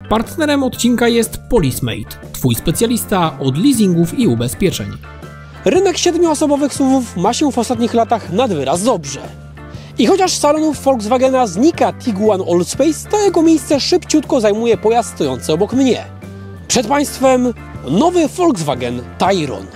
Partnerem odcinka jest Polismate, Twój specjalista od leasingów i ubezpieczeń. Rynek 7-osobowych SUV-ów ma się w ostatnich latach nad wyraz dobrze. I chociaż z salonów Volkswagena znika Tiguan Allspace, to jego miejsce szybciutko zajmuje pojazd stojący obok mnie. Przed Państwem nowy Volkswagen Tayron.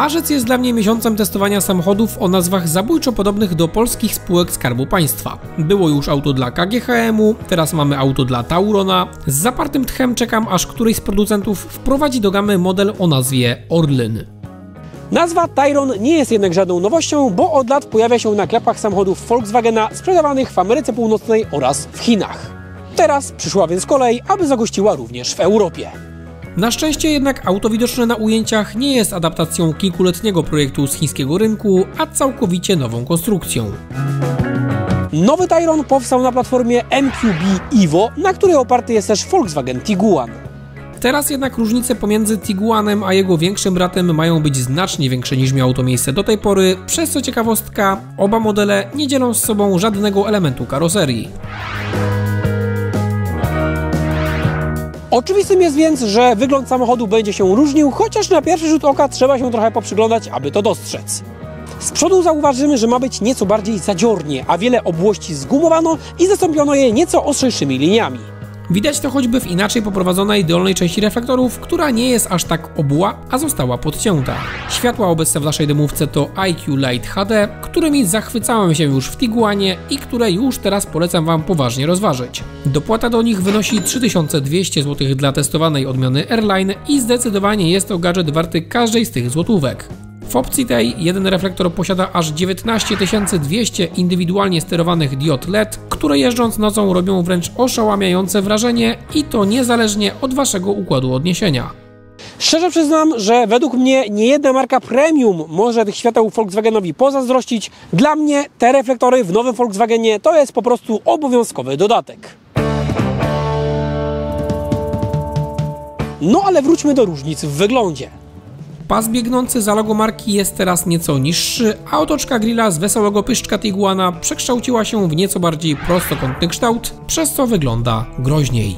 Marzec jest dla mnie miesiącem testowania samochodów o nazwach zabójczo podobnych do polskich spółek Skarbu Państwa. Było już auto dla KGHM-u, teraz mamy auto dla Taurona. Z zapartym tchem czekam, aż któryś z producentów wprowadzi do gamy model o nazwie Orlyn. Nazwa Tayron nie jest jednak żadną nowością, bo od lat pojawia się na klapach samochodów Volkswagena sprzedawanych w Ameryce Północnej oraz w Chinach. Teraz przyszła więc kolej, aby zagościła również w Europie. Na szczęście jednak auto widoczne na ujęciach nie jest adaptacją kilkuletniego projektu z chińskiego rynku, a całkowicie nową konstrukcją. Nowy Tayron powstał na platformie MQB Evo, na której oparty jest też Volkswagen Tiguan. Teraz jednak różnice pomiędzy Tiguanem a jego większym bratem mają być znacznie większe niż miało to miejsce do tej pory, przez co ciekawostka, oba modele nie dzielą z sobą żadnego elementu karoserii. Oczywistym jest więc, że wygląd samochodu będzie się różnił, chociaż na pierwszy rzut oka trzeba się trochę poprzyglądać, aby to dostrzec. Z przodu zauważymy, że ma być nieco bardziej zadziornie, a wiele obłości zgumowano i zastąpiono je nieco ostrzejszymi liniami. Widać to choćby w inaczej poprowadzonej dolnej części reflektorów, która nie jest aż tak obuła, a została podcięta. Światła obecne w naszej demówce to IQ Light HD, którymi zachwycałem się już w Tiguanie i które już teraz polecam Wam poważnie rozważyć. Dopłata do nich wynosi 3200 zł dla testowanej odmiany Airline i zdecydowanie jest to gadżet warty każdej z tych złotówek. W opcji tej jeden reflektor posiada aż 19200 indywidualnie sterowanych diod LED, które jeżdżąc nocą robią wręcz oszałamiające wrażenie i to niezależnie od Waszego układu odniesienia. Szczerze przyznam, że według mnie niejedna marka premium może tych świateł Volkswagenowi pozazdrościć. Dla mnie te reflektory w nowym Volkswagenie to jest po prostu obowiązkowy dodatek. No ale wróćmy do różnic w wyglądzie. Pas biegnący za logo marki jest teraz nieco niższy, a otoczka grilla z wesołego pyszczka Tiguana przekształciła się w nieco bardziej prostokątny kształt, przez co wygląda groźniej.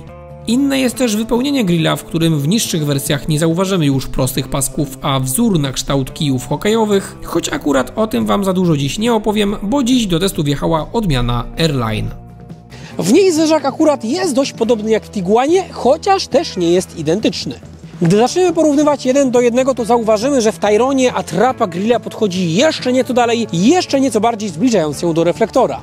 Inne jest też wypełnienie grilla, w którym w niższych wersjach nie zauważymy już prostych pasków, a wzór na kształt kijów hokejowych, choć akurat o tym Wam za dużo dziś nie opowiem, bo dziś do testu wjechała odmiana Airline. W niej zderzak akurat jest dość podobny jak w Tiguanie, chociaż też nie jest identyczny. Gdy zaczniemy porównywać 1 do 1, to zauważymy, że w Tayronie atrapa grilla podchodzi jeszcze nieco dalej, jeszcze nieco bardziej zbliżając się do reflektora.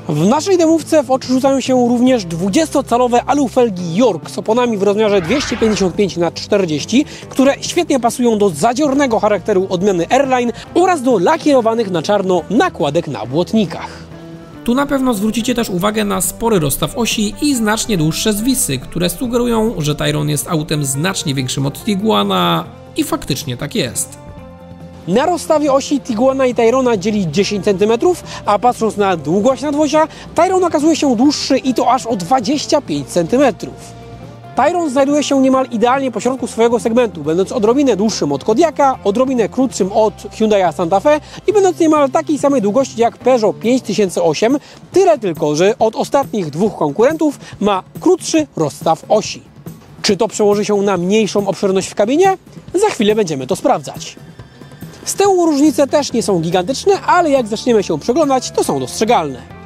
W naszej demówce w oczy rzucają się również 20-calowe alufelgi York z oponami w rozmiarze 255×40, które świetnie pasują do zadziornego charakteru odmiany Airline oraz do lakierowanych na czarno nakładek na błotnikach. Tu na pewno zwrócicie też uwagę na spory rozstaw osi i znacznie dłuższe zwisy, które sugerują, że Tayron jest autem znacznie większym od Tiguana i faktycznie tak jest. Na rozstawie osi Tiguana i Tayrona dzieli 10 cm, a patrząc na długość nadwozia, Tayron okazuje się dłuższy i to aż o 25 cm. Tayron znajduje się niemal idealnie pośrodku swojego segmentu, będąc odrobinę dłuższym od Kodiaka, odrobinę krótszym od Hyundai Santa Fe i będąc niemal takiej samej długości jak Peugeot 5008, tyle tylko, że od ostatnich dwóch konkurentów ma krótszy rozstaw osi. Czy to przełoży się na mniejszą obszerność w kabinie? Za chwilę będziemy to sprawdzać. Z tyłu różnice też nie są gigantyczne, ale jak zaczniemy się przeglądać, to są dostrzegalne.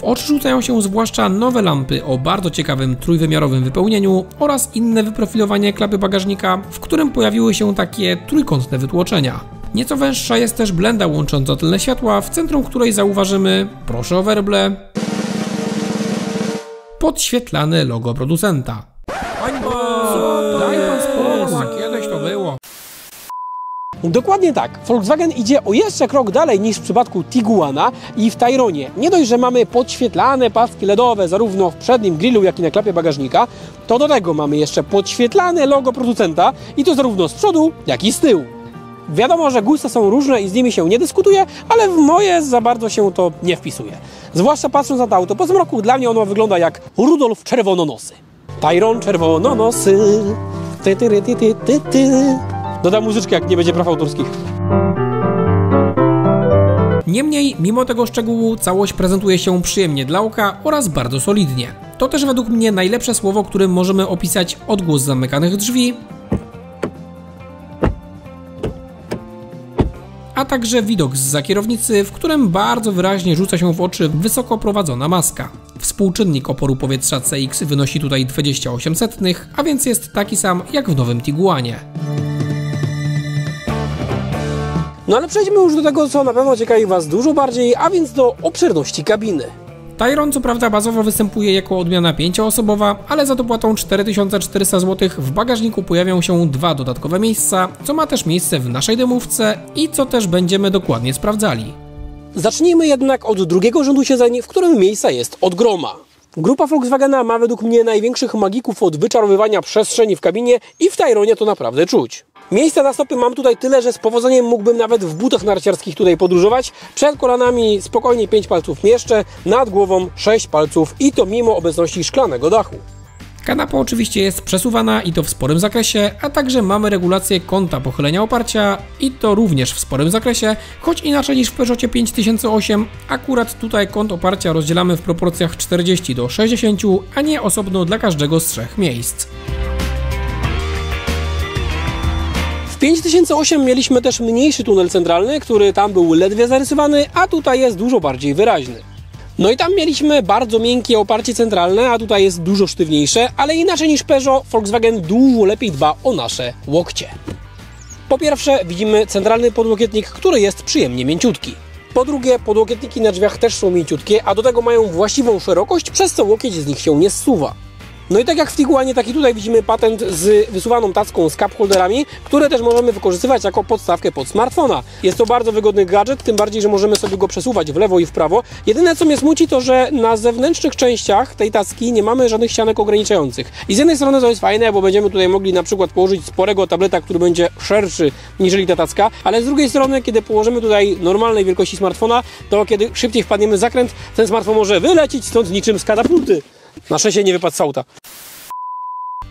W oczy rzucają się zwłaszcza nowe lampy o bardzo ciekawym trójwymiarowym wypełnieniu oraz inne wyprofilowanie klapy bagażnika, w którym pojawiły się takie trójkątne wytłoczenia. Nieco węższa jest też blenda łącząca tylne światła, w centrum której zauważymy, proszę o werble, podświetlane logo producenta. Daj pan spokój, kiedyś to było. Dokładnie tak. Volkswagen idzie o jeszcze krok dalej niż w przypadku Tiguana i w Tayronie. Nie dość, że mamy podświetlane paski LEDowe zarówno w przednim grillu, jak i na klapie bagażnika, to do tego mamy jeszcze podświetlane logo producenta i to zarówno z przodu, jak i z tyłu. Wiadomo, że gusty są różne i z nimi się nie dyskutuje, ale w moje za bardzo się to nie wpisuje. Zwłaszcza patrząc na to auto po zmroku, dla mnie ono wygląda jak Rudolf Czerwononosy. Tayron Czerwononosy. Dodam muzyczkę, jak nie będzie praw autorskich. Niemniej, mimo tego szczegółu, całość prezentuje się przyjemnie dla oka oraz bardzo solidnie. To też według mnie najlepsze słowo, którym możemy opisać odgłos zamykanych drzwi, a także widok zza kierownicy, w którym bardzo wyraźnie rzuca się w oczy wysoko prowadzona maska. Współczynnik oporu powietrza CX wynosi tutaj 0,28, a więc jest taki sam jak w nowym Tiguanie. No ale przejdźmy już do tego, co na pewno ciekawi Was dużo bardziej, a więc do obszerności kabiny. Tayron co prawda bazowo występuje jako odmiana 5-osobowa, ale za dopłatą 4400 zł w bagażniku pojawią się 2 dodatkowe miejsca, co ma też miejsce w naszej demówce i co też będziemy dokładnie sprawdzali. Zacznijmy jednak od drugiego rzędu siedzeń, w którym miejsca jest od groma. Grupa Volkswagena ma według mnie największych magików od wyczarowywania przestrzeni w kabinie i w Tayronie to naprawdę czuć. Miejsca na stopy mam tutaj tyle, że z powodzeniem mógłbym nawet w butach narciarskich tutaj podróżować. Przed kolanami spokojnie 5 palców mieszczę, nad głową 6 palców i to mimo obecności szklanego dachu. Kanapa oczywiście jest przesuwana i to w sporym zakresie, a także mamy regulację kąta pochylenia oparcia i to również w sporym zakresie, choć inaczej niż w Peugeotie 5008, akurat tutaj kąt oparcia rozdzielamy w proporcjach 40:60, a nie osobno dla każdego z 3 miejsc. W 5008 mieliśmy też mniejszy tunel centralny, który tam był ledwie zarysowany, a tutaj jest dużo bardziej wyraźny. No i tam mieliśmy bardzo miękkie oparcie centralne, a tutaj jest dużo sztywniejsze, ale inaczej niż Peugeot, Volkswagen dużo lepiej dba o nasze łokcie. Po pierwsze widzimy centralny podłokietnik, który jest przyjemnie mięciutki. Po drugie, podłokietniki na drzwiach też są mięciutkie, a do tego mają właściwą szerokość, przez co łokieć z nich się nie zsuwa. No i tak jak w Tiguanie, tak i tutaj widzimy patent z wysuwaną tacką z cup holderami, które też możemy wykorzystywać jako podstawkę pod smartfona. Jest to bardzo wygodny gadżet, tym bardziej, że możemy sobie go przesuwać w lewo i w prawo. Jedyne co mnie smuci, to że na zewnętrznych częściach tej tacki nie mamy żadnych ścianek ograniczających. I z jednej strony to jest fajne, bo będziemy tutaj mogli na przykład położyć sporego tableta, który będzie szerszy niżeli ta tacka, ale z drugiej strony, kiedy położymy tutaj normalnej wielkości smartfona, to kiedy szybciej wpadniemy w zakręt, ten smartfon może wylecieć stąd niczym z katapulty. Na szczęście nie wypadł z auta.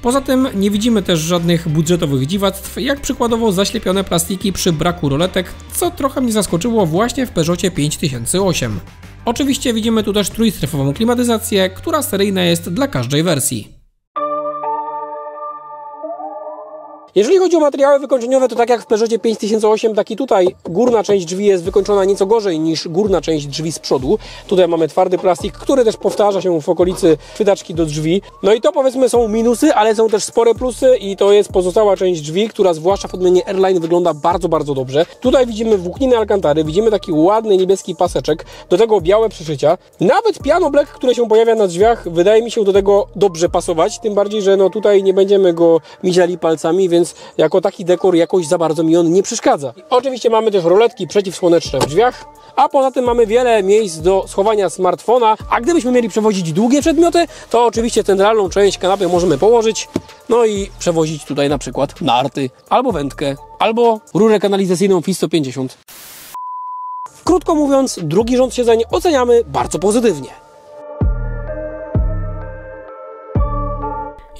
Poza tym nie widzimy też żadnych budżetowych dziwactw, jak przykładowo zaślepione plastiki przy braku roletek, co trochę mnie zaskoczyło właśnie w Peugeotie 5008. Oczywiście widzimy tu też trójstrefową klimatyzację, która seryjna jest dla każdej wersji. Jeżeli chodzi o materiały wykończeniowe, to tak jak w Peugeotie 5008, tak i tutaj górna część drzwi jest wykończona nieco gorzej niż górna część drzwi z przodu. Tutaj mamy twardy plastik, który też powtarza się w okolicy chwytaczki do drzwi. No i to powiedzmy są minusy, ale są też spore plusy i to jest pozostała część drzwi, która zwłaszcza w odmianie Airline wygląda bardzo, bardzo dobrze. Tutaj widzimy włókniny alkantary, widzimy taki ładny niebieski paseczek, do tego białe przeszycia. Nawet piano black, które się pojawia na drzwiach, wydaje mi się do tego dobrze pasować, tym bardziej, że no tutaj nie będziemy go miziali palcami, więc jako taki dekor jakoś za bardzo mi on nie przeszkadza. Oczywiście mamy też roletki przeciwsłoneczne w drzwiach, a poza tym mamy wiele miejsc do schowania smartfona, a gdybyśmy mieli przewozić długie przedmioty, to oczywiście centralną część kanapy możemy położyć, no i przewozić tutaj na przykład narty, albo wędkę, albo rurę kanalizacyjną FI 150. Krótko mówiąc, drugi rząd siedzeń oceniamy bardzo pozytywnie.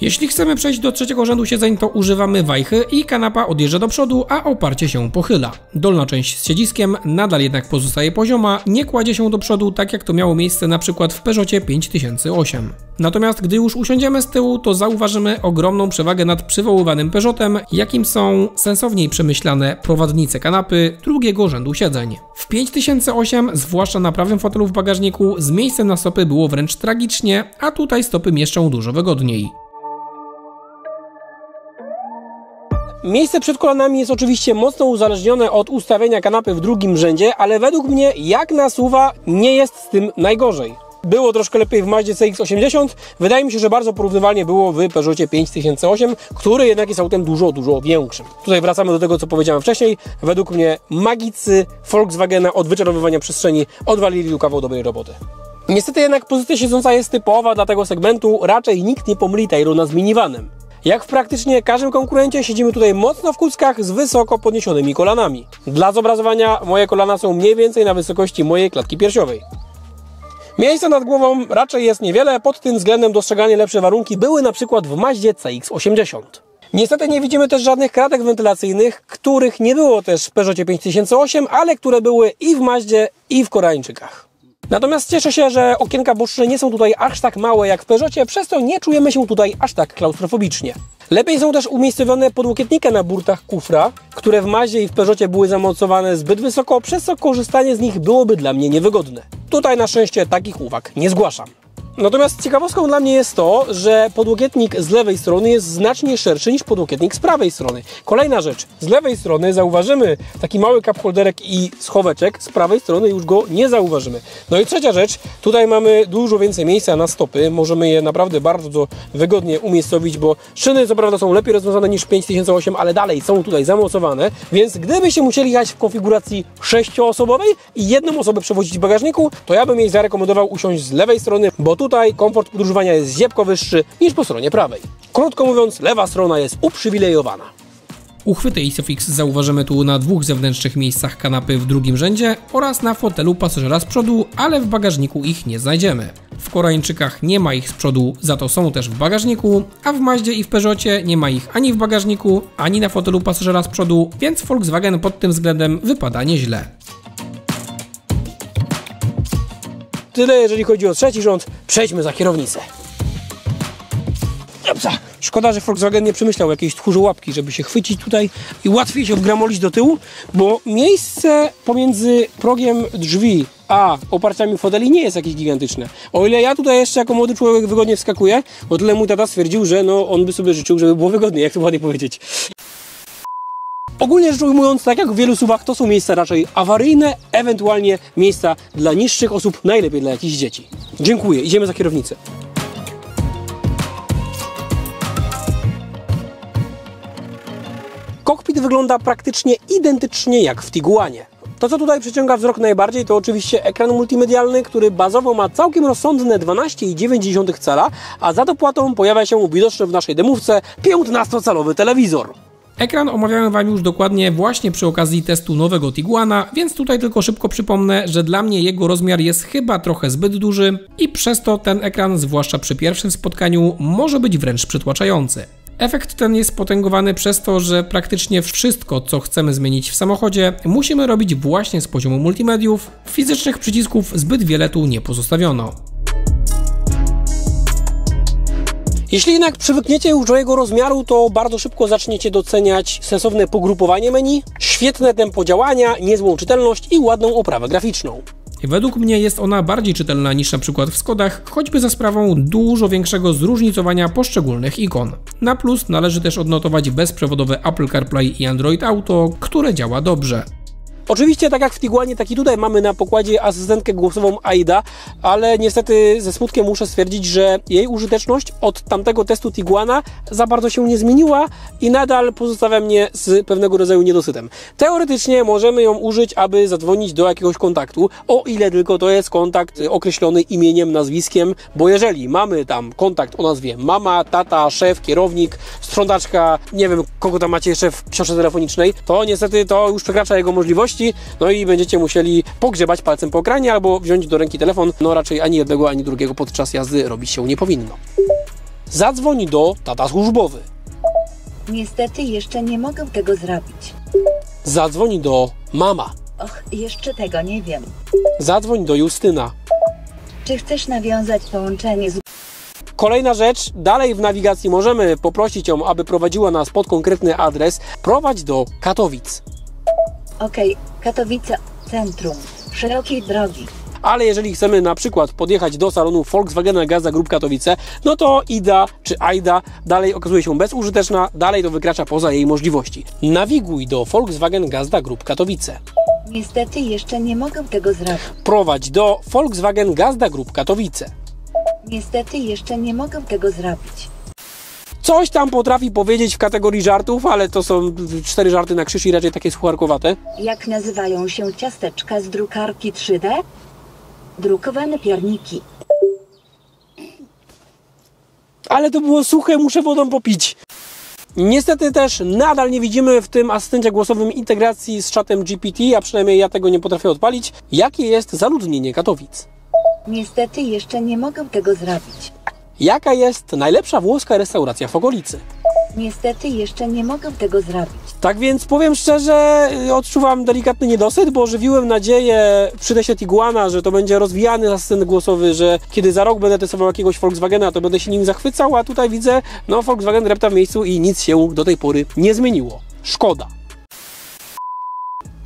Jeśli chcemy przejść do trzeciego rzędu siedzeń, to używamy wajchy i kanapa odjeżdża do przodu, a oparcie się pochyla. Dolna część z siedziskiem nadal jednak pozostaje pozioma, nie kładzie się do przodu, tak jak to miało miejsce na przykład w Peugeotie 5008. Natomiast gdy już usiądziemy z tyłu, to zauważymy ogromną przewagę nad przywoływanym Peugeotem, jakim są sensowniej przemyślane prowadnice kanapy drugiego rzędu siedzeń. W 5008, zwłaszcza na prawym fotelu w bagażniku, z miejscem na stopy było wręcz tragicznie, a tutaj stopy mieszczą dużo wygodniej. Miejsce przed kolanami jest oczywiście mocno uzależnione od ustawienia kanapy w drugim rzędzie, ale według mnie, jak na SUV-a, nie jest z tym najgorzej. Było troszkę lepiej w Mazdzie CX-80, wydaje mi się, że bardzo porównywalnie było w Peugeotie 5008, który jednak jest autem dużo, dużo większym. Tutaj wracamy do tego, co powiedziałem wcześniej. Według mnie magicy Volkswagena od wyczarowywania przestrzeni odwalili tu kawał dobrej roboty. Niestety jednak pozycja siedząca jest typowa dla tego segmentu, raczej nikt nie pomyli Tayrona z minivanem. Jak w praktycznie każdym konkurencie siedzimy tutaj mocno w kuckach z wysoko podniesionymi kolanami. Dla zobrazowania moje kolana są mniej więcej na wysokości mojej klatki piersiowej. Miejsca nad głową raczej jest niewiele, pod tym względem dostrzeganie lepsze warunki były na przykład w Mazdzie CX-80. Niestety nie widzimy też żadnych kratek wentylacyjnych, których nie było też w Peugeotie 5008, ale które były i w Mazdzie, i w Koreańczykach. Natomiast cieszę się, że okienka boczne nie są tutaj aż tak małe jak w Peugeotie, przez to nie czujemy się tutaj aż tak klaustrofobicznie. Lepiej są też umiejscowione podłokietniki na burtach kufra, które w Mazdzie i w Peugeotie były zamocowane zbyt wysoko, przez co korzystanie z nich byłoby dla mnie niewygodne. Tutaj na szczęście takich uwag nie zgłaszam. Natomiast ciekawostką dla mnie jest to, że podłokietnik z lewej strony jest znacznie szerszy niż podłokietnik z prawej strony. Kolejna rzecz, z lewej strony zauważymy taki mały cup holderek i schoweczek, z prawej strony już go nie zauważymy. No i trzecia rzecz, tutaj mamy dużo więcej miejsca na stopy, możemy je naprawdę bardzo wygodnie umiejscowić, bo szyny co prawda są lepiej rozwiązane niż 5008, ale dalej są tutaj zamocowane, więc gdybyście musieli jechać w konfiguracji 6-osobowej i jedną osobę przewozić w bagażniku, to ja bym jej zarekomendował usiąść z lewej strony, bo tutaj komfort podróżowania jest ziepko wyższy niż po stronie prawej. Krótko mówiąc, lewa strona jest uprzywilejowana. Uchwyty Isofix zauważymy tu na dwóch zewnętrznych miejscach kanapy w drugim rzędzie oraz na fotelu pasażera z przodu, ale w bagażniku ich nie znajdziemy. W Koreańczykach nie ma ich z przodu, za to są też w bagażniku, a w Mazdzie i w Peugeotie nie ma ich ani w bagażniku, ani na fotelu pasażera z przodu, więc Volkswagen pod tym względem wypada nieźle. Tyle jeżeli chodzi o trzeci rząd, przejdźmy za kierownicę. Szkoda, że Volkswagen nie przemyślał jakiejś tchórzołapki, żeby się chwycić tutaj i łatwiej się wgramolić do tyłu, bo miejsce pomiędzy progiem drzwi a oparciami foteli nie jest jakieś gigantyczne. O ile ja tutaj jeszcze jako młody człowiek wygodnie wskakuję, o tyle mój tata stwierdził, że no on by sobie życzył, żeby było wygodniej, jak to ładnie powiedzieć. Ogólnie rzecz ujmując, tak jak w wielu SUV-ach, to są miejsca raczej awaryjne, ewentualnie miejsca dla niższych osób, najlepiej dla jakichś dzieci. Dziękuję, idziemy za kierownicę. Kokpit wygląda praktycznie identycznie jak w Tiguanie. To, co tutaj przyciąga wzrok najbardziej, to oczywiście ekran multimedialny, który bazowo ma całkiem rozsądne 12,9 cala, a za dopłatą pojawia się widoczny w naszej demówce 15-calowy telewizor. Ekran omawiałem Wam już dokładnie właśnie przy okazji testu nowego Tiguana, więc tutaj tylko szybko przypomnę, że dla mnie jego rozmiar jest chyba trochę zbyt duży i przez to ten ekran, zwłaszcza przy pierwszym spotkaniu, może być wręcz przytłaczający. Efekt ten jest potęgowany przez to, że praktycznie wszystko, co chcemy zmienić w samochodzie, musimy robić właśnie z poziomu multimediów. Fizycznych przycisków zbyt wiele tu nie pozostawiono. Jeśli jednak przywykniecie już do jego rozmiaru, to bardzo szybko zaczniecie doceniać sensowne pogrupowanie menu, świetne tempo działania, niezłą czytelność i ładną oprawę graficzną. Według mnie jest ona bardziej czytelna niż na przykład w Skodach, choćby za sprawą dużo większego zróżnicowania poszczególnych ikon. Na plus należy też odnotować bezprzewodowe Apple CarPlay i Android Auto, które działa dobrze. Oczywiście, tak jak w Tiguanie, tak i tutaj mamy na pokładzie asystentkę głosową AIDA, ale niestety ze smutkiem muszę stwierdzić, że jej użyteczność od tamtego testu Tiguana za bardzo się nie zmieniła i nadal pozostawia mnie z pewnego rodzaju niedosytem. Teoretycznie możemy ją użyć, aby zadzwonić do jakiegoś kontaktu, o ile tylko to jest kontakt określony imieniem, nazwiskiem, bo jeżeli mamy tam kontakt o nazwie mama, tata, szef, kierownik, sprzątaczka, nie wiem kogo tam macie jeszcze w książce telefonicznej, to niestety to już przekracza jego możliwości. No i będziecie musieli pogrzebać palcem po ekranie albo wziąć do ręki telefon. No raczej ani jednego, ani drugiego podczas jazdy robić się nie powinno. Zadzwoń do tata służbowy. Niestety jeszcze nie mogę tego zrobić. Zadzwoń do mama. Och, jeszcze tego nie wiem. Zadzwoń do Justyna. Czy chcesz nawiązać połączenie z... Kolejna rzecz, dalej w nawigacji możemy poprosić ją, aby prowadziła nas pod konkretny adres. Prowadź do Katowic. Okej, Katowice, centrum, szerokiej drogi. Ale jeżeli chcemy na przykład podjechać do salonu Volkswagena Gazda Group Katowice, no to IDA czy AIDA dalej okazuje się bezużyteczna, dalej to wykracza poza jej możliwości. Nawiguj do Volkswagen Gazda Group Katowice. Niestety jeszcze nie mogę tego zrobić. Prowadź do Volkswagen Gazda Group Katowice. Niestety jeszcze nie mogę tego zrobić. Coś tam potrafi powiedzieć w kategorii żartów, ale to są 4 żarty na krzyż i raczej takie sucharkowate. Jak nazywają się ciasteczka z drukarki 3D? Drukowane pierniki. Ale to było suche, muszę wodą popić. Niestety też nadal nie widzimy w tym asystencie głosowym integracji z czatem GPT, a przynajmniej ja tego nie potrafię odpalić. Jakie jest zaludnienie Katowic? Niestety jeszcze nie mogę tego zrobić. Jaka jest najlepsza włoska restauracja w okolicy? Niestety jeszcze nie mogę tego zrobić. Tak więc powiem szczerze, odczuwam delikatny niedosyt, bo żywiłem nadzieję przy teście Tiguana, że to będzie rozwijany asystent głosowy, że kiedy za rok będę testował jakiegoś Volkswagena, to będę się nim zachwycał, a tutaj widzę, no Volkswagen repta w miejscu i nic się do tej pory nie zmieniło. Szkoda.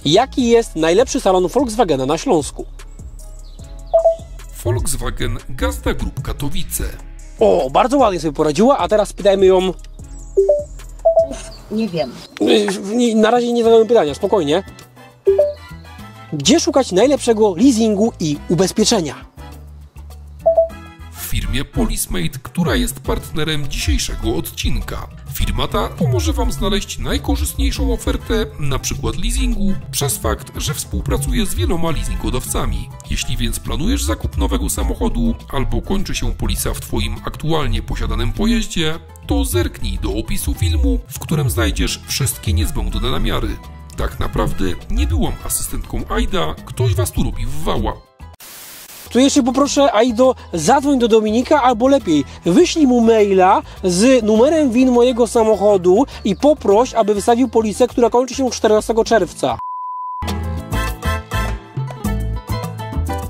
Jaki jest najlepszy salon Volkswagena na Śląsku? Volkswagen Gazda Group Katowice. O, bardzo ładnie sobie poradziła, a teraz pytajmy ją... Nie wiem. Na razie nie zadałem pytania, spokojnie. Gdzie szukać najlepszego leasingu i ubezpieczenia? W firmie Polismate, która jest partnerem dzisiejszego odcinka. Firma ta pomoże Wam znaleźć najkorzystniejszą ofertę, na przykład leasingu, przez fakt, że współpracuje z wieloma leasingodawcami. Jeśli więc planujesz zakup nowego samochodu albo kończy się polisa w Twoim aktualnie posiadanym pojeździe, to zerknij do opisu filmu, w którym znajdziesz wszystkie niezbędne namiary. Tak naprawdę nie byłam asystentką Aida, ktoś Was tu robi wwała. Tu jeszcze poproszę, Aido, zadzwoń do Dominika, albo lepiej, wyślij mu maila z numerem VIN mojego samochodu i poproś, aby wystawił polisę, która kończy się 14 czerwca.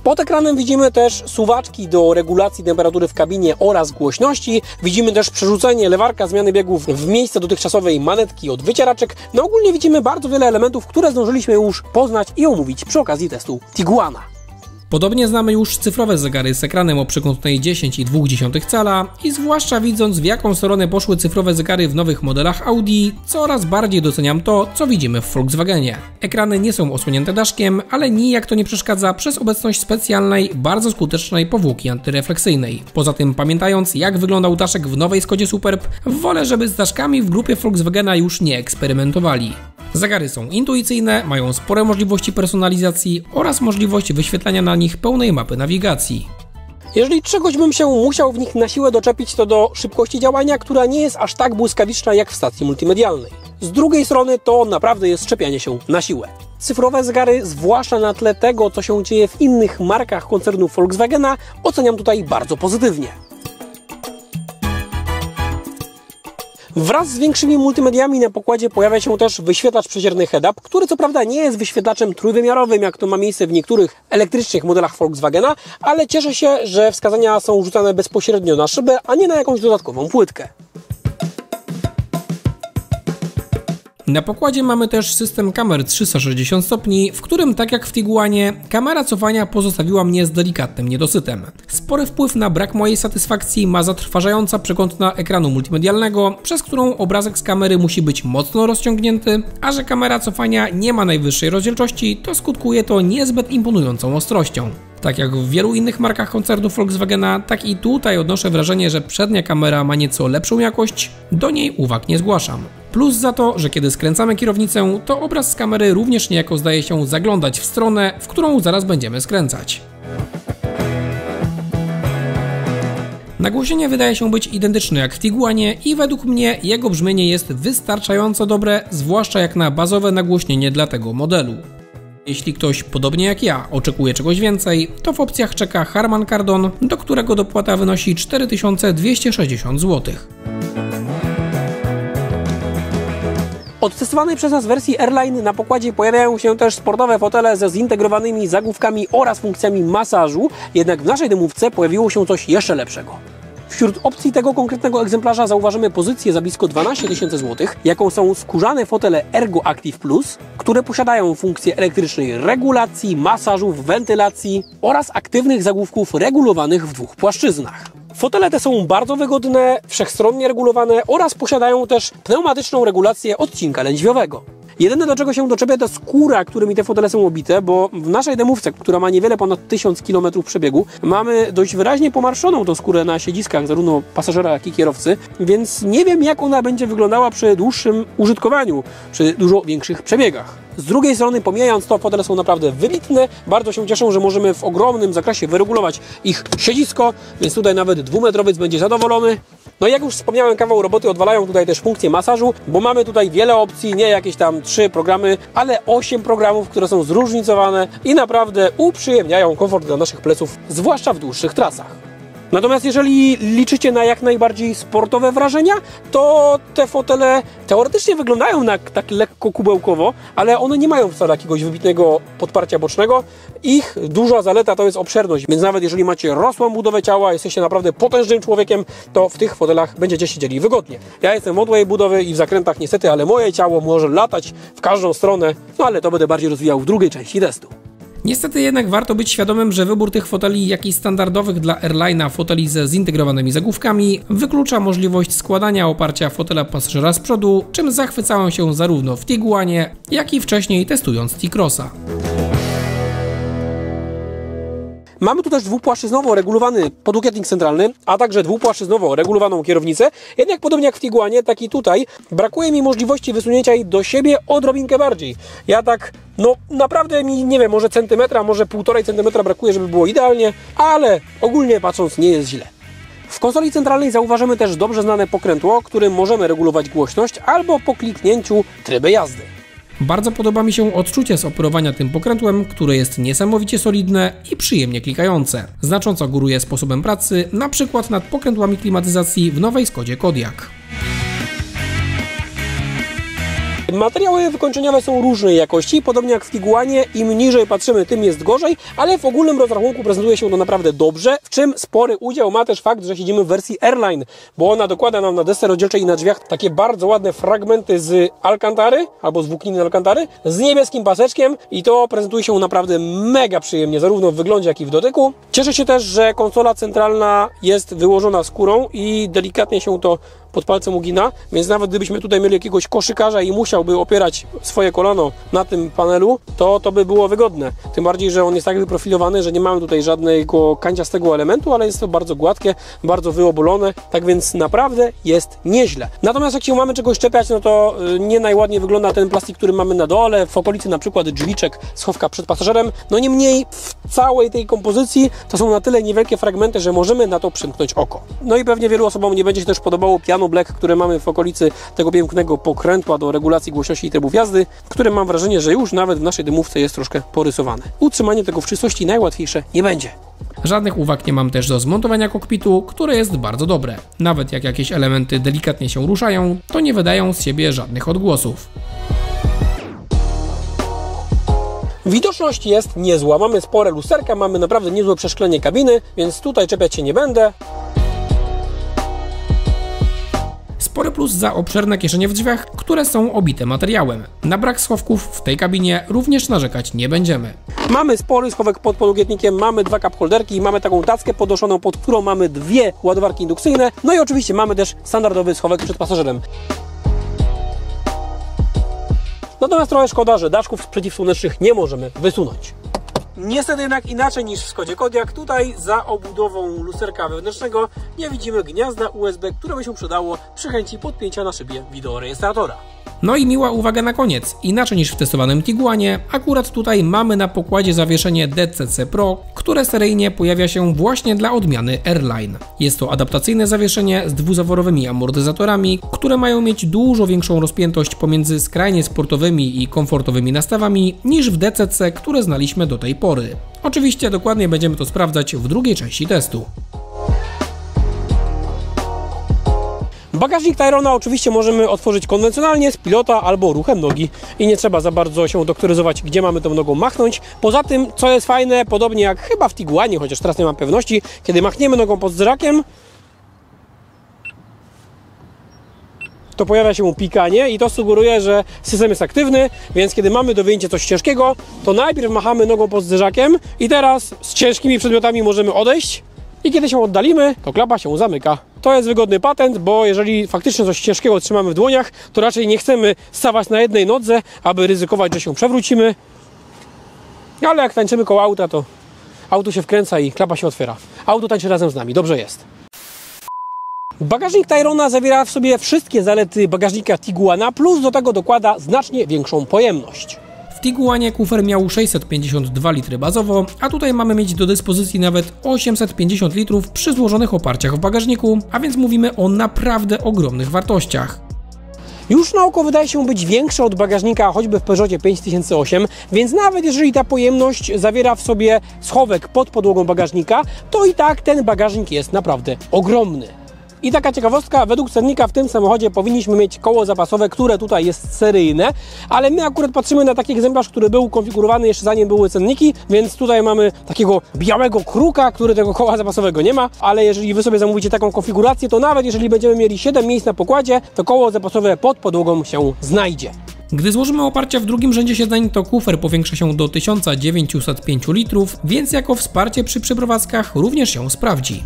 Pod ekranem widzimy też suwaczki do regulacji temperatury w kabinie oraz głośności. Widzimy też przerzucenie lewarka zmiany biegów w miejsce dotychczasowej manetki od wycieraczek. No ogólnie widzimy bardzo wiele elementów, które zdążyliśmy już poznać i omówić przy okazji testu Tiguana. Podobnie znamy już cyfrowe zegary z ekranem o przekątnej 10,2 cala i zwłaszcza widząc, w jaką stronę poszły cyfrowe zegary w nowych modelach Audi, coraz bardziej doceniam to, co widzimy w Volkswagenie. Ekrany nie są osłonięte daszkiem, ale nijak to nie przeszkadza przez obecność specjalnej, bardzo skutecznej powłoki antyrefleksyjnej. Poza tym, pamiętając, jak wyglądał daszek w nowej Skodzie Superb, wolę, żeby z daszkami w grupie Volkswagena już nie eksperymentowali. Zegary są intuicyjne, mają spore możliwości personalizacji oraz możliwość wyświetlania na nich pełnej mapy nawigacji. Jeżeli czegoś bym się musiał w nich na siłę doczepić, to do szybkości działania, która nie jest aż tak błyskawiczna jak w stacji multimedialnej. Z drugiej strony to naprawdę jest czepianie się na siłę. Cyfrowe zegary, zwłaszcza na tle tego, co się dzieje w innych markach koncernu Volkswagena, oceniam tutaj bardzo pozytywnie. Wraz z większymi multimediami na pokładzie pojawia się też wyświetlacz przezierny head-up, który co prawda nie jest wyświetlaczem trójwymiarowym, jak to ma miejsce w niektórych elektrycznych modelach Volkswagena, ale cieszę się, że wskazania są rzucane bezpośrednio na szybę, a nie na jakąś dodatkową płytkę. Na pokładzie mamy też system kamer 360 stopni, w którym, tak jak w Tiguanie, kamera cofania pozostawiła mnie z delikatnym niedosytem. Spory wpływ na brak mojej satysfakcji ma zatrważająca przekątna ekranu multimedialnego, przez którą obrazek z kamery musi być mocno rozciągnięty, a że kamera cofania nie ma najwyższej rozdzielczości, to skutkuje to niezbyt imponującą ostrością. Tak jak w wielu innych markach koncernu Volkswagena, tak i tutaj odnoszę wrażenie, że przednia kamera ma nieco lepszą jakość, do niej uwag nie zgłaszam. Plus za to, że kiedy skręcamy kierownicę, to obraz z kamery również niejako zdaje się zaglądać w stronę, w którą zaraz będziemy skręcać. Nagłośnienie wydaje się być identyczne jak w Tiguanie i według mnie jego brzmienie jest wystarczająco dobre, zwłaszcza jak na bazowe nagłośnienie dla tego modelu. Jeśli ktoś, podobnie jak ja, oczekuje czegoś więcej, to w opcjach czeka Harman Kardon, do którego dopłata wynosi 4260 zł. Od testowanej przez nas wersji Airline na pokładzie pojawiają się też sportowe fotele ze zintegrowanymi zagłówkami oraz funkcjami masażu, jednak w naszej demówce pojawiło się coś jeszcze lepszego. Wśród opcji tego konkretnego egzemplarza zauważymy pozycję za blisko 12 000 złotych, jaką są skórzane fotele Ergo Active Plus, które posiadają funkcję elektrycznej regulacji, masażów, wentylacji oraz aktywnych zagłówków regulowanych w dwóch płaszczyznach. Fotele te są bardzo wygodne, wszechstronnie regulowane oraz posiadają też pneumatyczną regulację odcinka lędźwiowego. Jedyne, do czego się doczepia, to skóra, którymi te fotele są obite, bo w naszej demówce, która ma niewiele ponad 1000 km przebiegu, mamy dość wyraźnie pomarszoną tą skórę na siedziskach zarówno pasażera, jak i kierowcy, więc nie wiem, jak ona będzie wyglądała przy dłuższym użytkowaniu, przy dużo większych przebiegach. Z drugiej strony, pomijając to, fotele są naprawdę wybitne. Bardzo się cieszę, że możemy w ogromnym zakresie wyregulować ich siedzisko, więc tutaj nawet dwumetrowiec będzie zadowolony. No i jak już wspomniałem, kawał roboty odwalają tutaj też funkcje masażu, bo mamy tutaj wiele opcji, nie jakieś tam 3 programy, ale 8 programów, które są zróżnicowane i naprawdę uprzyjemniają komfort dla naszych pleców, zwłaszcza w dłuższych trasach. Natomiast jeżeli liczycie na jak najbardziej sportowe wrażenia, to te fotele teoretycznie wyglądają tak lekko kubełkowo, ale one nie mają wcale jakiegoś wybitnego podparcia bocznego. Ich duża zaleta to jest obszerność, więc nawet jeżeli macie rosłą budowę ciała, jesteście naprawdę potężnym człowiekiem, to w tych fotelach będziecie siedzieli wygodnie. Ja jestem młodej budowy i w zakrętach niestety, ale moje ciało może latać w każdą stronę, no ale to będę bardziej rozwijał w drugiej części testu. Niestety jednak warto być świadomym, że wybór tych foteli, jak i standardowych dla Airline'a foteli ze zintegrowanymi zagłówkami wyklucza możliwość składania oparcia fotela pasażera z przodu, czym zachwycałem się zarówno w Tiguanie, jak i wcześniej testując T-Crossa. Mamy tu też dwupłaszczyznowo regulowany podłokietnik centralny, a także dwupłaszczyznowo regulowaną kierownicę. Jednak podobnie jak w Tiguanie, tak i tutaj brakuje mi możliwości wysunięcia jej do siebie odrobinkę bardziej. Ja tak, naprawdę mi, nie wiem, może centymetra, może 1,5 centymetra brakuje, żeby było idealnie, ale ogólnie patrząc nie jest źle. W konsoli centralnej zauważymy też dobrze znane pokrętło, którym możemy regulować głośność albo po kliknięciu tryby jazdy. Bardzo podoba mi się odczucie z operowania tym pokrętłem, które jest niesamowicie solidne i przyjemnie klikające. Znacząco góruje sposobem pracy, np. nad pokrętłami klimatyzacji w nowej Skodzie Kodiaq. Materiały wykończeniowe są różnej jakości, podobnie jak w Tiguanie, im niżej patrzymy, tym jest gorzej, ale w ogólnym rozrachunku prezentuje się to naprawdę dobrze, w czym spory udział ma też fakt, że siedzimy w wersji Airline, bo ona dokłada nam na desce rozdzielczej i na drzwiach takie bardzo ładne fragmenty z alkantary, albo z włókniny alkantary, z niebieskim paseczkiem i to prezentuje się naprawdę mega przyjemnie, zarówno w wyglądzie, jak i w dotyku. Cieszę się też, że konsola centralna jest wyłożona skórą i delikatnie się to pod palcem ugina, więc nawet gdybyśmy tutaj mieli jakiegoś koszykarza i musiałby opierać swoje kolano na tym panelu, to by było wygodne. Tym bardziej, że on jest tak wyprofilowany, że nie mamy tutaj żadnego kanciastego elementu, ale jest to bardzo gładkie, bardzo wyobolone, tak więc naprawdę jest nieźle. Natomiast jak się mamy czegoś czepiać, no to nie najładniej wygląda ten plastik, który mamy na dole, w okolicy na przykład drzwiczek, schowka przed pasażerem. No niemniej w całej tej kompozycji to są na tyle niewielkie fragmenty, że możemy na to przymknąć oko. No i pewnie wielu osobom nie będzie się też podobało piano black, które mamy w okolicy tego pięknego pokrętła do regulacji głośności i trybów jazdy, które mam wrażenie, że już nawet w naszej dymówce jest troszkę porysowane. Utrzymanie tego w czystości najłatwiejsze nie będzie. Żadnych uwag nie mam też do zmontowania kokpitu, które jest bardzo dobre. Nawet jak jakieś elementy delikatnie się ruszają, to nie wydają z siebie żadnych odgłosów. Widoczność jest niezła, mamy spore lusterka, mamy naprawdę niezłe przeszklenie kabiny, więc tutaj czepiać się nie będę. Spory plus za obszerne kieszenie w drzwiach, które są obite materiałem. Na brak schowków w tej kabinie również narzekać nie będziemy. Mamy spory schowek pod podłokietnikiem, mamy 2 cup holderki, mamy taką tackę podnoszoną, pod którą mamy 2 ładowarki indukcyjne, no i oczywiście mamy też standardowy schowek przed pasażerem. Natomiast trochę szkoda, że daszków przeciwsłonecznych nie możemy wysunąć. Niestety jednak inaczej niż w Skodzie Kodiaq, tutaj za obudową lusterka wewnętrznego nie widzimy gniazda USB, które by się przydało przy chęci podpięcia na szybie wideorejestratora. No i miła uwaga na koniec, inaczej niż w testowanym Tiguanie, akurat tutaj mamy na pokładzie zawieszenie DCC Pro, które seryjnie pojawia się właśnie dla odmiany Airline. Jest to adaptacyjne zawieszenie z dwuzaworowymi amortyzatorami, które mają mieć dużo większą rozpiętość pomiędzy skrajnie sportowymi i komfortowymi nastawami niż w DCC, które znaliśmy do tej pory. Oczywiście dokładnie będziemy to sprawdzać w drugiej części testu. Bagażnik Tyrona oczywiście możemy otworzyć konwencjonalnie z pilota albo ruchem nogi i nie trzeba za bardzo się doktoryzować, gdzie mamy tą nogą machnąć. Poza tym, co jest fajne, podobnie jak chyba w Tiguanie, chociaż teraz nie mam pewności, kiedy machniemy nogą pod zderzakiem, to pojawia się pikanie i to sugeruje, że system jest aktywny, więc kiedy mamy do wyjęcia coś ciężkiego, to najpierw machamy nogą pod zderzakiem i teraz z ciężkimi przedmiotami możemy odejść i kiedy się oddalimy, to klapa się zamyka. To jest wygodny patent, bo jeżeli faktycznie coś ciężkiego trzymamy w dłoniach, to raczej nie chcemy stawać na jednej nodze, aby ryzykować, że się przewrócimy. Ale jak tańczymy koło auta, to auto się wkręca i klapa się otwiera. Auto tańczy razem z nami, dobrze jest. Bagażnik Tyrona zawiera w sobie wszystkie zalety bagażnika Tiguana, plus do tego dokłada znacznie większą pojemność. W Tiguanie kufer miał 652 litry bazowo, a tutaj mamy mieć do dyspozycji nawet 850 litrów przy złożonych oparciach w bagażniku, a więc mówimy o naprawdę ogromnych wartościach. Już na oko wydaje się być większe od bagażnika choćby w Peugeotie 5008, więc nawet jeżeli ta pojemność zawiera w sobie schowek pod podłogą bagażnika, to i tak ten bagażnik jest naprawdę ogromny. I taka ciekawostka, według cennika w tym samochodzie powinniśmy mieć koło zapasowe, które tutaj jest seryjne, ale my akurat patrzymy na taki egzemplarz, który był konfigurowany jeszcze zanim były cenniki, więc tutaj mamy takiego białego kruka, który tego koła zapasowego nie ma, ale jeżeli Wy sobie zamówicie taką konfigurację, to nawet jeżeli będziemy mieli 7 miejsc na pokładzie, to koło zapasowe pod podłogą się znajdzie. Gdy złożymy oparcia w drugim rzędzie siedzeń, to kufer powiększa się do 1905 litrów, więc jako wsparcie przy przeprowadzkach również się sprawdzi.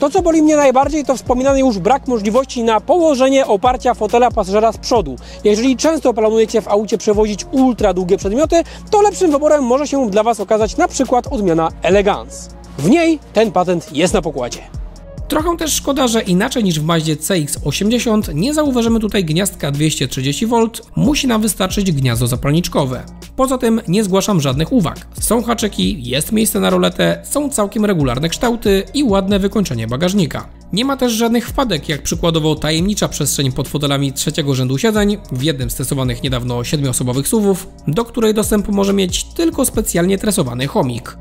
To, co boli mnie najbardziej, to wspominany już brak możliwości na położenie oparcia fotela pasażera z przodu. Jeżeli często planujecie w aucie przewozić ultra długie przedmioty, to lepszym wyborem może się dla Was okazać na przykład odmiana Elegance. W niej ten patent jest na pokładzie. Trochę też szkoda, że inaczej niż w Mazdzie CX-80 nie zauważymy tutaj gniazdka 230V, musi nam wystarczyć gniazdo zapalniczkowe. Poza tym nie zgłaszam żadnych uwag. Są haczyki, jest miejsce na roletę, są całkiem regularne kształty i ładne wykończenie bagażnika. Nie ma też żadnych wpadek, jak przykładowo tajemnicza przestrzeń pod fotelami trzeciego rzędu siedzeń w jednym z testowanych niedawno 7-osobowych SUV-ów, do której dostęp może mieć tylko specjalnie tresowany chomik.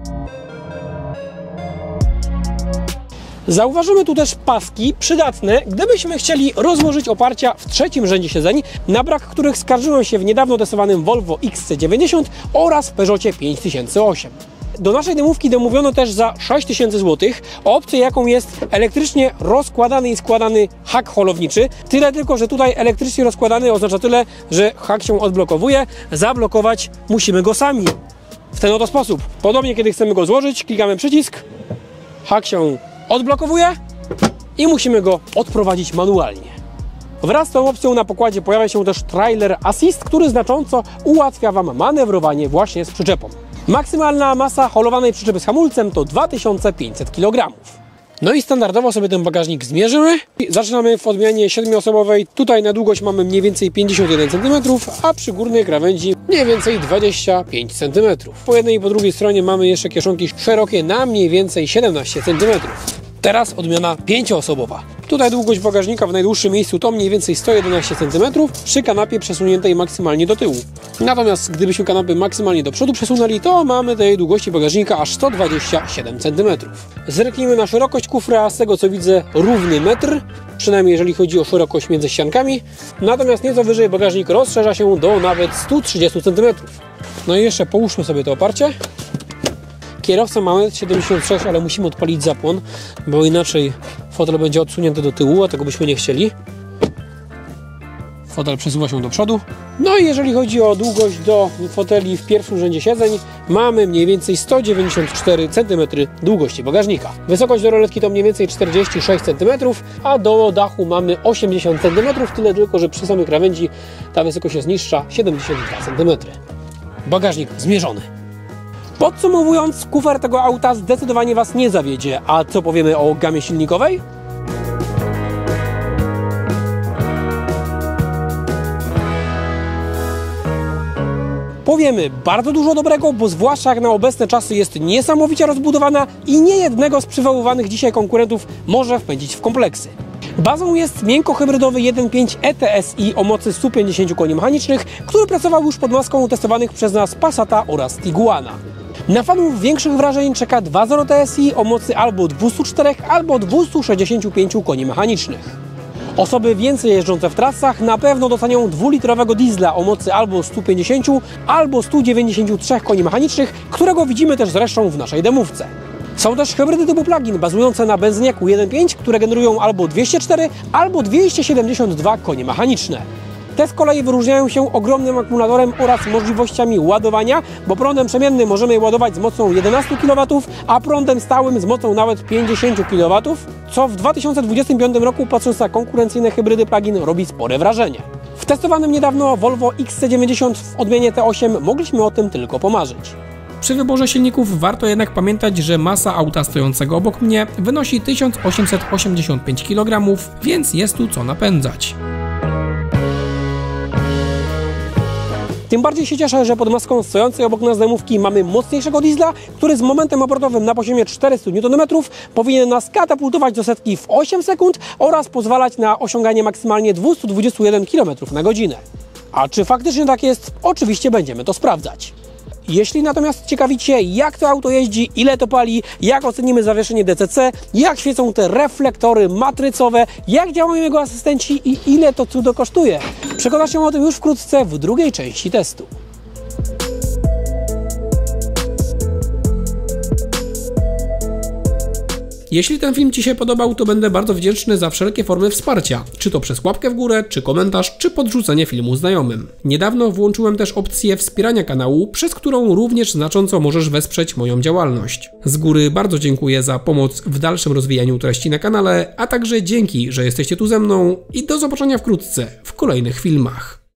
Zauważymy tu też paski przydatne, gdybyśmy chcieli rozłożyć oparcia w trzecim rzędzie siedzeń, na brak których skarżyłem się w niedawno testowanym Volvo XC90 oraz w Peugeotie 5008. Do naszej demówki domówiono też za 6000 zł opcję, jaką jest elektrycznie rozkładany i składany hak holowniczy. Tyle tylko, że tutaj elektrycznie rozkładany oznacza tyle, że hak się odblokowuje, zablokować musimy go sami. W ten oto sposób. Podobnie, kiedy chcemy go złożyć, klikamy przycisk, hak się odblokowuje i musimy go odprowadzić manualnie. Wraz z tą opcją na pokładzie pojawia się też Trailer Assist, który znacząco ułatwia Wam manewrowanie właśnie z przyczepą. Maksymalna masa holowanej przyczepy z hamulcem to 2500 kg. No i standardowo sobie ten bagażnik zmierzymy. Zaczynamy w odmianie 7-osobowej. Tutaj na długość mamy mniej więcej 51 cm, a przy górnej krawędzi mniej więcej 25 cm. Po jednej i po drugiej stronie mamy jeszcze kieszonki szerokie na mniej więcej 17 cm. Teraz odmiana 5-osobowa. Tutaj długość bagażnika w najdłuższym miejscu to mniej więcej 111 cm, przy kanapie przesuniętej maksymalnie do tyłu. Natomiast gdybyśmy kanapę maksymalnie do przodu przesunęli, to mamy tej długości bagażnika aż 127 cm. Zerknijmy na szerokość kufra, z tego co widzę równy metr, przynajmniej jeżeli chodzi o szerokość między ściankami. Natomiast nieco wyżej bagażnik rozszerza się do nawet 130 cm. No i jeszcze połóżmy sobie to oparcie. Kierowca ma 1,76 m, ale musimy odpalić zapłon, bo inaczej fotel będzie odsunięty do tyłu, a tego byśmy nie chcieli. Fotel przesuwa się do przodu. No i jeżeli chodzi o długość do foteli w pierwszym rzędzie siedzeń, mamy mniej więcej 194 cm długości bagażnika. Wysokość do roletki to mniej więcej 46 cm, a do dachu mamy 80 cm, tyle tylko, że przy samej krawędzi ta wysokość jest niższa, 72 cm. Bagażnik zmierzony. Podsumowując, kufer tego auta zdecydowanie Was nie zawiedzie. A co powiemy o gamie silnikowej? Powiemy bardzo dużo dobrego, bo zwłaszcza jak na obecne czasy jest niesamowicie rozbudowana i niejednego z przywoływanych dzisiaj konkurentów może wpędzić w kompleksy. Bazą jest miękko-hybrydowy 1.5 ETSI o mocy 150 koni mechanicznych, który pracował już pod maską testowanych przez nas Passata oraz Tiguana. Na fanów większych wrażeń czeka 2.0 TSI o mocy albo 204, albo 265 koni mechanicznych. Osoby więcej jeżdżące w trasach na pewno docenią 2-litrowego diesla o mocy albo 150, albo 193 koni mechanicznych, którego widzimy też zresztą w naszej demówce. Są też hybrydy typu plug-in bazujące na benzyniaku 1.5, które generują albo 204, albo 272 konie mechaniczne. Te z kolei wyróżniają się ogromnym akumulatorem oraz możliwościami ładowania, bo prądem przemiennym możemy je ładować z mocą 11 kW, a prądem stałym z mocą nawet 50 kW, co w 2025 roku, patrząc na konkurencyjne hybrydy plug-in, robi spore wrażenie. W testowanym niedawno Volvo XC90 w odmianie T8 mogliśmy o tym tylko pomarzyć. Przy wyborze silników warto jednak pamiętać, że masa auta stojącego obok mnie wynosi 1885 kg, więc jest tu co napędzać. Tym bardziej się cieszę, że pod maską stojącej obok nas zajmówki mamy mocniejszego diesla, który z momentem obrotowym na poziomie 400 Nm powinien nas katapultować do setki w 8 sekund oraz pozwalać na osiąganie maksymalnie 221 km/h. A czy faktycznie tak jest? Oczywiście będziemy to sprawdzać. Jeśli natomiast ciekawicie, jak to auto jeździ, ile to pali, jak ocenimy zawieszenie DCC, jak świecą te reflektory matrycowe, jak działają jego asystenci i ile to cudo kosztuje, przekonacie się o tym już wkrótce w drugiej części testu. Jeśli ten film Ci się podobał, to będę bardzo wdzięczny za wszelkie formy wsparcia, czy to przez łapkę w górę, czy komentarz, czy podrzucenie filmu znajomym. Niedawno włączyłem też opcję wspierania kanału, przez którą również znacząco możesz wesprzeć moją działalność. Z góry bardzo dziękuję za pomoc w dalszym rozwijaniu treści na kanale, a także dzięki, że jesteście tu ze mną i do zobaczenia wkrótce w kolejnych filmach.